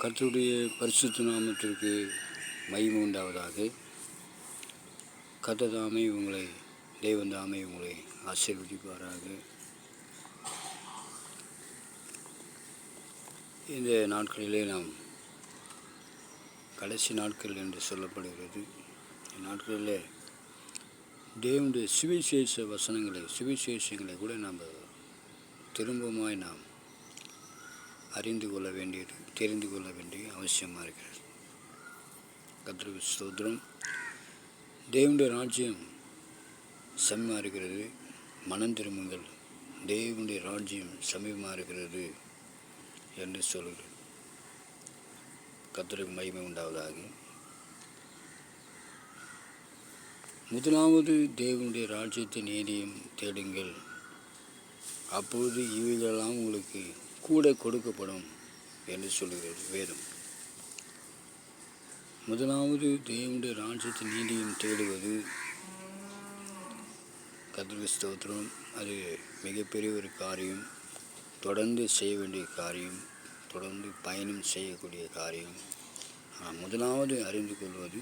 கர்த்தருடைய பரிசுத்த நாமத்திற்கு மகிமை உண்டாவதாக. கர்த்தர் தாமே உங்களை, தேவன் தாமே உங்களை ஆசீர்வதிப்பாராக. இந்த நாட்களிலே நாம் கடைசி நாட்கள் என்று சொல்லப்படுகிறது. இந்த நாட்களிலே தேவனுடைய சுவிசேஷங்களை கூட நாம் திரும்பவுமாய் நாம் அறிந்து கொள்ள வேண்டியது, தெரிந்து கொள்ள வேண்டிய அவசியமாக இருக்கிறது. கர்த்தருக்கு ஸ்தோத்திரம். தேவனுடைய ராஜ்யம் சமீபமாக இருக்கிறது. மனம் திரும்புங்கள், தேவனுடைய ராஜ்யம் சமீபமாக இருக்கிறது என்று சொல்கிறது. கர்த்தருக்கு மகிமை உண்டாவதாக. முதலாவது தேவனுடைய ராஜ்யத்தை நீதியும் தேடுங்கள், அப்பொழுது இவைகளெல்லாம் உங்களுக்கு கூட கொடுக்கப்படும் என்று சொல்கிறது வேதம். முதலாவது தேவனுடைய ராஜ்யத்தின் நீதியும் தேடுவது, கர்த்தருக்கு ஸ்தோத்திரம், அது மிகப்பெரிய ஒரு காரியம். தொடர்ந்து செய்ய வேண்டிய காரியம், தொடர்ந்து பயணம் செய்யக்கூடிய காரியம். முதலாவது அறிந்து கொள்வது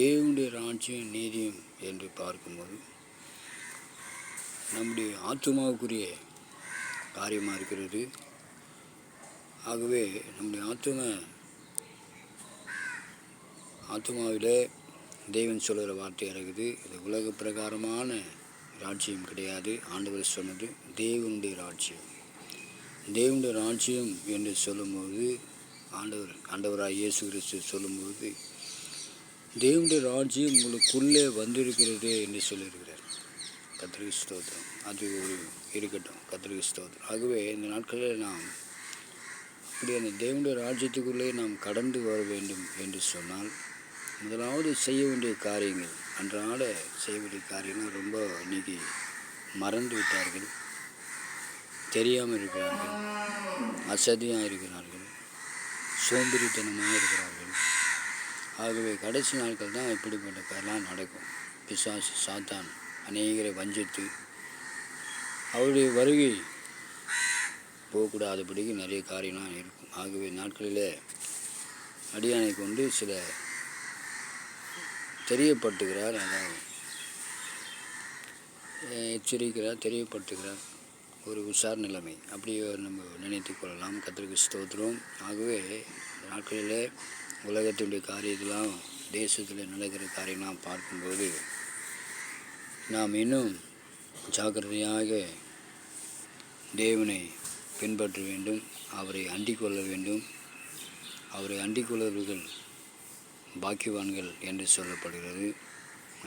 தேவனுடைய ராஜ்யம் நீதியும் என்று பார்க்கும்போது நம்முடைய ஆத்துமாவுக்குரிய காரியமாக இருக்கிறது. ஆகவே நம்முடைய ஆத்துமாவில் தேவன் சொல்கிற வார்த்தை இருக்குது. இது உலக பிரகாரமான ராஜ்யம் கிடையாது. ஆண்டவர் சொன்னது தேவனுடைய ராஜ்யம். தேவனுடைய ராஜ்யம் என்று சொல்லும்போது, ஆண்டவராக இயேசு கிறிஸ்து சொல்லும்போது, தேவனுடைய ராஜ்யம் உங்களுக்குள்ளே வந்திருக்கிறது என்று சொல்லியிருக்கிறார். கர்த்தருக்கு ஸ்தோத்திரம். அது ஒரு இருக்கட்டும். கர்த்தருக்கு ஸ்தோத்திரம். ஆகவே இந்த நாட்களில் நாம் அப்படி அந்த தேவனுடைய ராஜ்யத்துக்குள்ளே நாம் கடந்து வர வேண்டும் என்று சொன்னால், முதலாவது செய்ய வேண்டிய காரியங்கள், அன்றாட செய்ய வேண்டிய காரியங்கள் ரொம்ப இன்றைக்கி மறந்து விட்டார்கள், தெரியாமல் இருக்கிறார்கள், அசதியாக இருக்கிறார்கள், சோம்பேறித்தனமாக இருக்கிறார்கள். ஆகவே கடைசி நாட்கள் தான் இப்படிப்பட்ட காரெல்லாம் நடக்கும். பிசாசு சாத்தான் அநேகரை வஞ்சித்து அவருடைய வருகை போகக்கூடாதபடிக்கு நிறைய காரியம்லாம் இருக்கும். ஆகவே நாட்களில் அடியானை கொண்டு சில தெரியப்படுத்துகிறார், அதாவது எச்சரிக்கிறார், தெரியப்படுத்துகிறார். ஒரு உஷார் நிலைமை அப்படியே நம்ம நினைத்து கொள்ளலாம். கர்த்தருக்கு ஸ்தோத்திரம். ஆகவே நாட்களில் உலகத்தினுடைய காரியத்தெல்லாம், தேசத்தில் நடக்கிற காரியம்லாம் பார்க்கும்போது நாம் இன்னும் ஜாக்கிரதையாக தேவனை பின்பற்ற வேண்டும், அவரை அண்டிக் கொள்ள வேண்டும். அவரை அண்டிக் கொள்வர்கள் பாக்கியவான்கள் என்று சொல்லப்படுகிறது.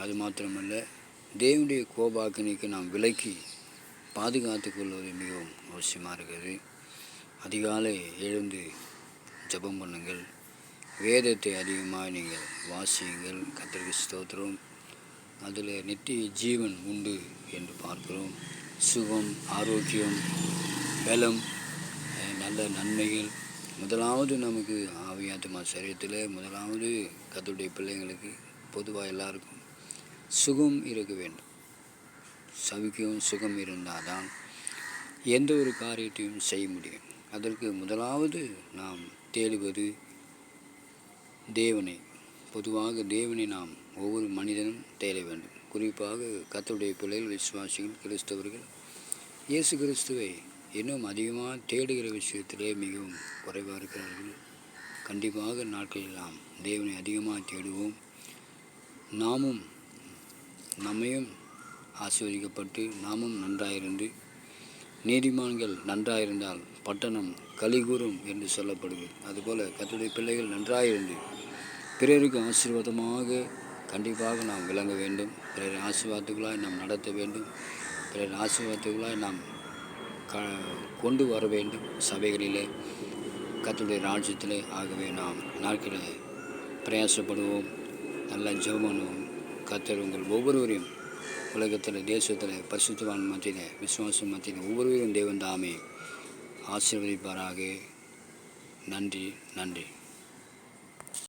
அது மாத்திரமல்ல, தேவனுடைய கோபாக்கினிக்கு நாம் விலக்கி பாதுகாத்து கொள்வது மிகவும் அவசியமாக இருக்கிறது. அதிகாலை எழுந்து ஜெபம் பண்ணுங்கள், வேதத்தை அதிகமாக நீங்கள் வாசியுங்கள். கர்த்தருக்கு ஸ்தோத்திரம். அதில் நித்திய ஜீவன் உண்டு என்று பார்க்கிறோம். சுகம், ஆரோக்கியம், பலம், நல்ல நன்மைகள். முதலாவது நமக்கு ஆவியாத்மா சரீரத்தில் முதலாவது கர்த்தருடைய பிள்ளைங்களுக்கு பொதுவாக எல்லாருக்கும் சுகம் இருக்க வேண்டும். சவிக்கும் சுகம் இருந்தால் தான் எந்த ஒரு காரியத்தையும் செய்ய முடியும். அதற்கு முதலாவது நாம் தேடுவது தேவனை. பொதுவாக தேவனை நாம் ஒவ்வொரு மனிதனும் தேட வேண்டும். குறிப்பாக கர்த்தருடைய பிள்ளைகள், விசுவாசிகள், கிறிஸ்தவர்கள் இயேசு கிறிஸ்துவை இன்னும் அதிகமாக தேடுகிற விஷயத்திலே மிகவும் குறைவாக இருக்கிறார்கள். கண்டிப்பாக நாட்களில் நாம் தேவனை அதிகமாக தேடுவோம். நாமும் நம்மையும் ஆசீர்வதிக்கப்பட்டு நாமும் நன்றாயிருந்து, நீதிமான்கள் நன்றாயிருந்தால் பட்டணம் கலிகூறும் என்று சொல்லப்படுகிறது. அதுபோல் கர்த்தருடைய பிள்ளைகள் நன்றாயிருந்து பிறருக்கு ஆசீர்வாதமாக கண்டிப்பாக நாம் விளங்க வேண்டும். பிறர் ஆசீர்வாதத்துகளாய் நாம் நடத்த வேண்டும். பிறர் ஆசீர்வாதத்துகளாய் நாம் கொண்டு வர வேண்டும் சபைகளிலே, கர்த்தருடைய ராஜ்யத்திலே. ஆகவே நாம் நாட்களில் பிரயாசப்படுவோம், நல்லா ஜெபம் பண்ணுவோம். கர்த்தர் உங்கள் ஒவ்வொருவரையும் உலகத்தில், தேசத்தில், பரிசுத்தவான் மத்தியில், விசுவாசம் மத்தியில் ஒவ்வொருவரையும் தேவன் தாமே ஆசீர்வதிப்பாராக. நன்றி.